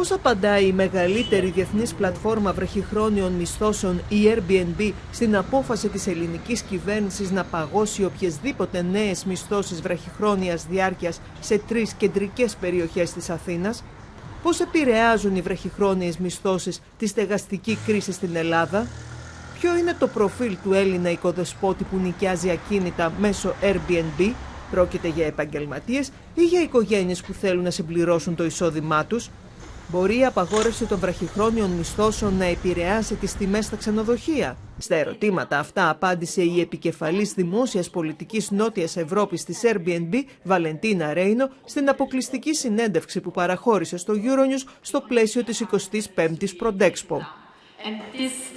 Πώς απαντάει η μεγαλύτερη διεθνής πλατφόρμα βραχυχρόνιων μισθώσεων, η Airbnb, στην απόφαση της ελληνικής κυβέρνησης να παγώσει οποιασδήποτε νέες μισθώσεις βραχυχρόνιας διάρκειας σε 3 κεντρικές περιοχές της Αθήνας? Πώς επηρεάζουν οι βραχυχρόνιες μισθώσεις τη στεγαστική κρίση στην Ελλάδα? Ποιο είναι το προφίλ του Έλληνα οικοδεσπότη που νοικιάζει ακίνητα μέσω Airbnb? Πρόκειται για επαγγελματίες ή για οικογένειες που θέλουν να συμπληρώσουν το εισόδημά τους? Μπορεί η απαγόρευση των βραχυχρόνιων μισθώσεων να επηρεάσει τις τιμές στα ξενοδοχεία? Στα ερωτήματα αυτά απάντησε η επικεφαλής δημόσιας πολιτικής Νότιας Ευρώπης της Airbnb, Βαλεντίνα Ρέινο, στην αποκλειστική συνέντευξη που παραχώρησε στο Euronews στο πλαίσιο της 25ης Prodexpo.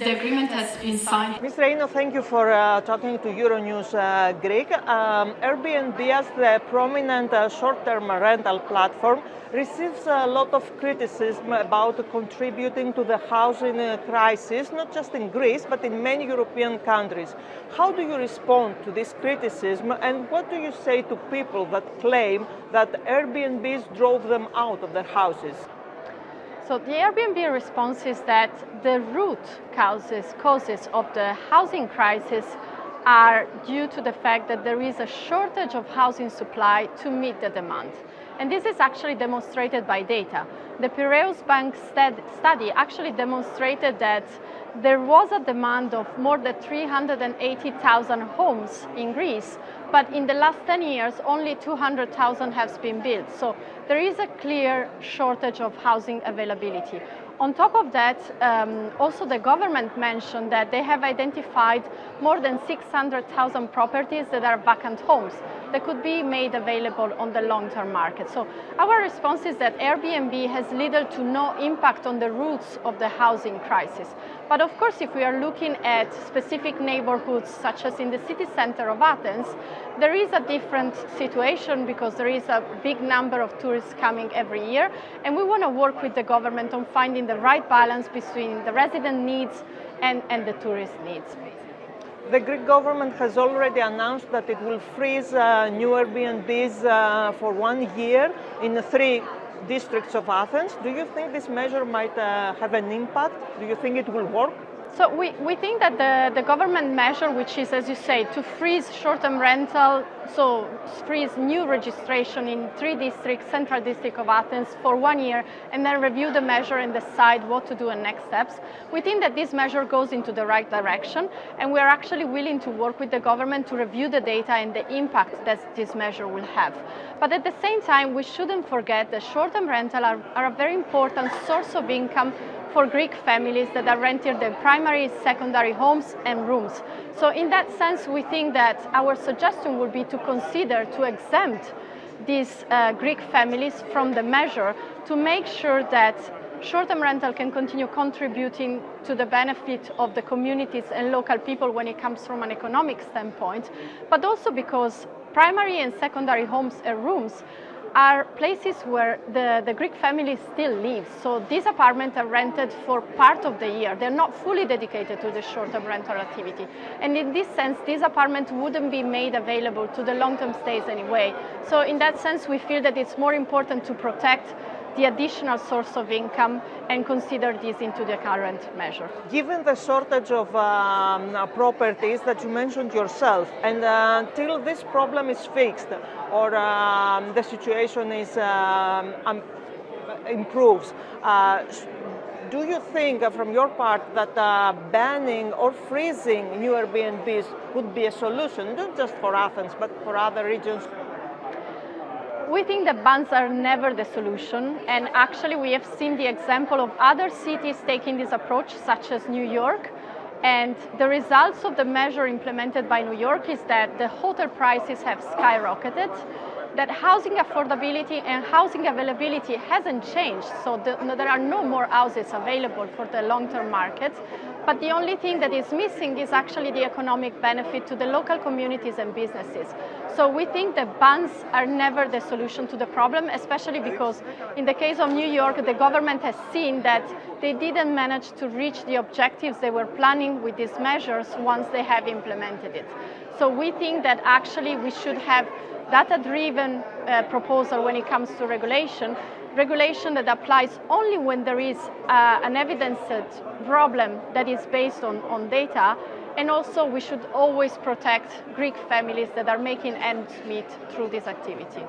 The agreement has been signed. Ms. Reino, thank you for talking to Euronews Greek. Airbnb, as the prominent short-term rental platform, receives a lot of criticism about contributing to the housing crisis, not just in Greece, but in many European countries. How do you respond to this criticism, and what do you say to people that claim that Airbnbs drove them out of their houses? So the Airbnb response is that the root causes of the housing crisis are due to the fact that there is a shortage of housing supply to meet the demand. And this is actually demonstrated by data. The Piraeus Bank study actually demonstrated that there was a demand of more than 380,000 homes in Greece, but in the last 10 years, only 200,000 has been built. So there is a clear shortage of housing availability. On top of that, also the government mentioned that they have identified more than 600,000 properties that are vacant homes that could be made available on the long-term market. So our response is that Airbnb has little to no impact on the roots of the housing crisis. But of course, if we are looking at specific neighborhoods, such as in the city center of Athens, there is a different situation because there is a big number of tourists coming every year, and we want to work with the government on finding the right balance between the resident needs and the tourist needs. The Greek government has already announced that it will freeze new Airbnbs for 1 year in 3 districts of Athens. Do you think this measure might have an impact? Do you think it will work? So we think that the government measure, which is, as you say, to freeze short-term rental, so freeze new registration in 3 districts, central district of Athens for 1 year, and then review the measure and decide what to do and next steps. We think that this measure goes into the right direction, and we are actually willing to work with the government to review the data and the impact that this measure will have. But at the same time, we shouldn't forget that short-term rental are a very important source of income for Greek families that are renting their primary, secondary homes and rooms. So in that sense, we think that our suggestion would be to consider to exempt these Greek families from the measure to make sure that short-term rental can continue contributing to the benefit of the communities and local people when it comes from an economic standpoint, but also because primary and secondary homes and rooms are places where the Greek family still lives. So these apartments are rented for part of the year. They're not fully dedicated to the short-term rental activity. And in this sense, these apartments wouldn't be made available to the long-term stays anyway. So in that sense, we feel that it's more important to protect the additional source of income and consider this into the current measure. Given the shortage of properties that you mentioned yourself, and until this problem is fixed or the situation is improves, do you think from your part that banning or freezing new Airbnbs would be a solution, not just for Athens, but for other regions? We think that bans are never the solution, and actually we have seen the example of other cities taking this approach, such as New York, and the results of the measure implemented by New York is that the hotel prices have skyrocketed, that housing affordability and housing availability hasn't changed, so there are no more houses available for the long-term market. But the only thing that is missing is actually the economic benefit to the local communities and businesses. So we think that bans are never the solution to the problem, especially because in the case of New York, the government has seen that they didn't manage to reach the objectives they were planning with these measures once they have implemented it. So we think that actually we should have data-driven proposal when it comes to regulation, regulation that applies only when there is an evidenced problem that is based on data. And also we should always protect Greek families that are making ends meet through this activity.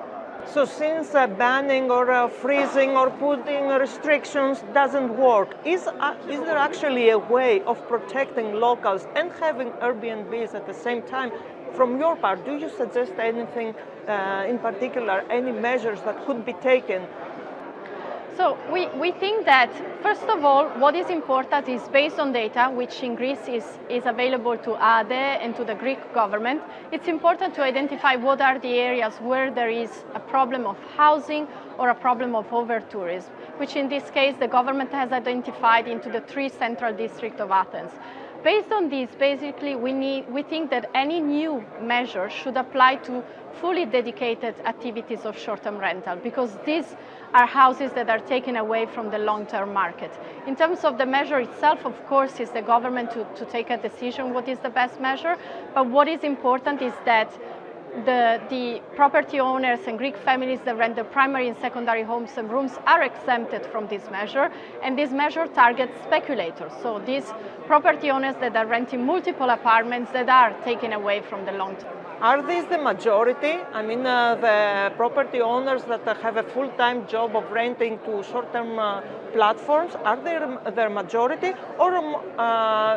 So since banning or freezing or putting restrictions doesn't work, is there actually a way of protecting locals and having Airbnbs at the same time? From your part, do you suggest anything in particular, any measures that could be taken? So we think that, first of all, what is important is based on data, which in Greece is available to ADE and to the Greek government. It's important to identify what are the areas where there is a problem of housing or a problem of over-tourism, which in this case the government has identified into the 3 central districts of Athens. Based on this, basically, we think that any new measure should apply to fully dedicated activities of short-term rental, because these are houses that are taken away from the long-term market. In terms of the measure itself, of course, it's the government to take a decision what is the best measure, but what is important is that the property owners and Greek families that rent their primary and secondary homes and rooms are exempted from this measure, and this measure targets speculators. So these property owners that are renting multiple apartments that are taken away from the long term. Are these the majority? I mean, the property owners that have a full-time job of renting to short-term platforms, are they their majority? Or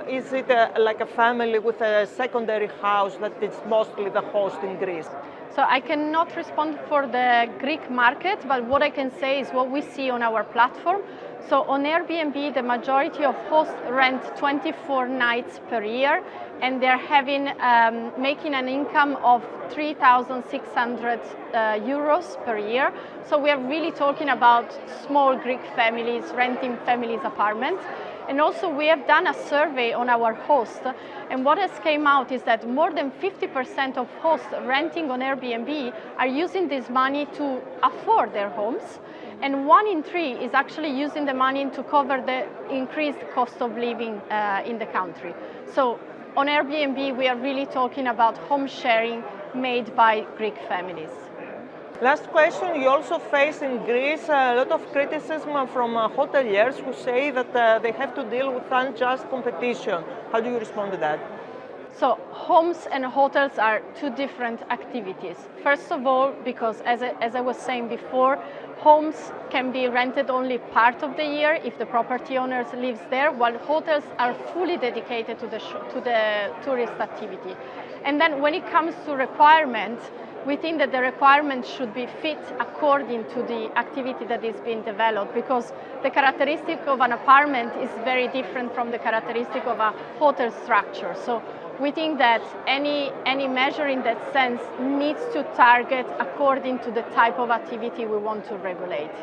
is it like a family with a secondary house that is mostly the host in Greece? So I cannot respond for the Greek market, but what I can say is what we see on our platform. So on Airbnb, the majority of hosts rent 24 nights per year, and they're making an income of 3,600 euros per year. So we are really talking about small Greek families renting families' apartments. And also we have done a survey on our hosts, and what has came out is that more than 50% of hosts renting on Airbnb are using this money to afford their homes, and 1 in 3 is actually using the money to cover the increased cost of living in the country. So on Airbnb, we are really talking about home sharing made by Greek families. Last question, you also face in Greece a lot of criticism from hoteliers who say that they have to deal with unjust competition. How do you respond to that? So homes and hotels are 2 different activities. First of all, because as I was saying before, homes can be rented only part of the year if the property owners lives there, while hotels are fully dedicated to the tourist activity. And then when it comes to requirements, we think that the requirements should be fit according to the activity that is being developed, because the characteristic of an apartment is very different from the characteristic of a hotel structure. So we think that any measure in that sense needs to target according to the type of activity we want to regulate.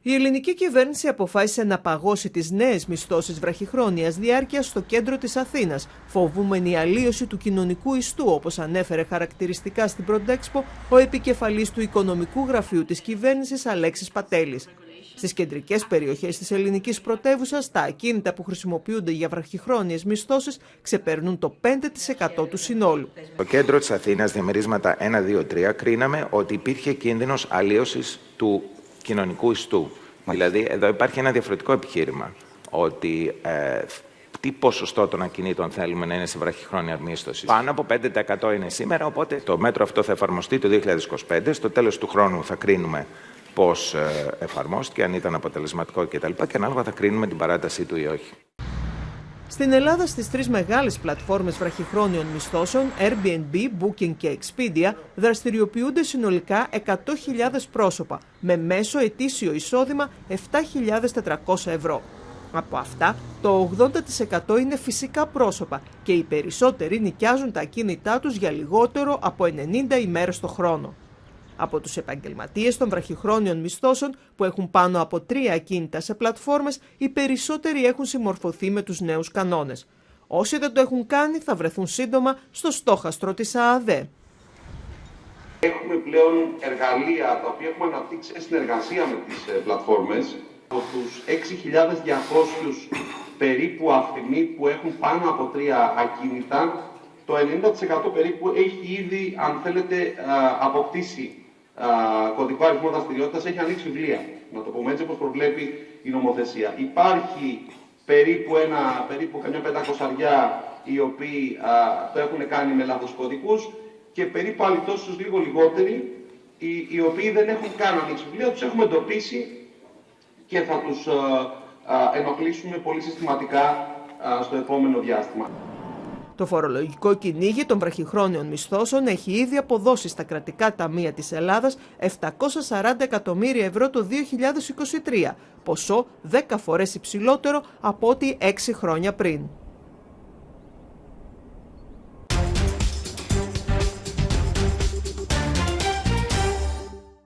Η ελληνική κυβέρνηση αποφάσισε να παγώσει τις νέες μισθώσεις βραχυχρόνιας διάρκειας στο κέντρο της Αθήνας, φοβούμενη αλλίωση του κοινωνικού ιστού, όπως ανέφερε χαρακτηριστικά στην Πρωτέξπο ο επικεφαλής του Οικονομικού Γραφείου της Κυβέρνησης Αλέξης Πατέλης. Στις κεντρικές περιοχές της ελληνικής πρωτεύουσας, τα ακίνητα που χρησιμοποιούνται για βραχυχρόνιες μισθώσεις ξεπερνούν το 5% του συνόλου. Στο κέντρο της Αθήνας, διαμερίσματα 1, 2, 3, κρίναμε ότι υπήρχε κίνδυνος αλλίωσης του κοινωνικού ιστού. Δηλαδή, εδώ υπάρχει ένα διαφορετικό επιχείρημα, ότι τι ποσοστό των ακινήτων θέλουμε να είναι σε βραχυχρόνια μίσθωση. Πάνω από 5% είναι σήμερα, οπότε το μέτρο αυτό θα εφαρμοστεί το 2025. Στο τέλος του χρόνου θα κρίνουμε πώς εφαρμόστηκε, αν ήταν αποτελεσματικό κτλ. Και ανάλογα θα κρίνουμε την παράτασή του ή όχι. Στην Ελλάδα, στις 3 μεγάλες πλατφόρμες βραχυχρόνιων μισθώσεων, Airbnb, Booking και Expedia, δραστηριοποιούνται συνολικά 100.000 πρόσωπα, με μέσο ετήσιο εισόδημα 7.400 ευρώ. Από αυτά, το 80% είναι φυσικά πρόσωπα και οι περισσότεροι νοικιάζουν τα ακίνητά τους για λιγότερο από 90 ημέρες το χρόνο. Από τους επαγγελματίες των βραχυχρόνιων μισθώσεων που έχουν πάνω από 3 ακίνητα σε πλατφόρμες, οι περισσότεροι έχουν συμμορφωθεί με τους νέους κανόνες. Όσοι δεν το έχουν κάνει θα βρεθούν σύντομα στο στόχαστρο της ΑΑΔΕ. Έχουμε πλέον εργαλεία τα οποία έχουμε αναπτύξει σε συνεργασία με τις πλατφόρμες. Από τους 6.200 περίπου αυτοί που έχουν πάνω από 3 ακίνητα, το 90% περίπου έχει ήδη, αν θέλετε, αποκτήσει κωδικό αριθμό δραστηριότητας έχει ανοίξει βιβλία. Να το πούμε έτσι, όπως προβλέπει η νομοθεσία. Υπάρχει περίπου καμιά 500 οι οποίοι το έχουν κάνει με λάθος κωδικούς και περίπου άλλοι τόσους, λίγο λιγότεροι, οι οποίοι δεν έχουν καν ανοίξει βιβλία, τους έχουμε εντοπίσει και θα τους ενοχλήσουμε πολύ συστηματικά στο επόμενο διάστημα. Το φορολογικό κυνήγι των βραχυχρόνιων μισθώσεων έχει ήδη αποδώσει στα κρατικά ταμεία της Ελλάδας 740 εκατομμύρια ευρώ το 2023, ποσό 10 φορές υψηλότερο από ό,τι 6 χρόνια πριν.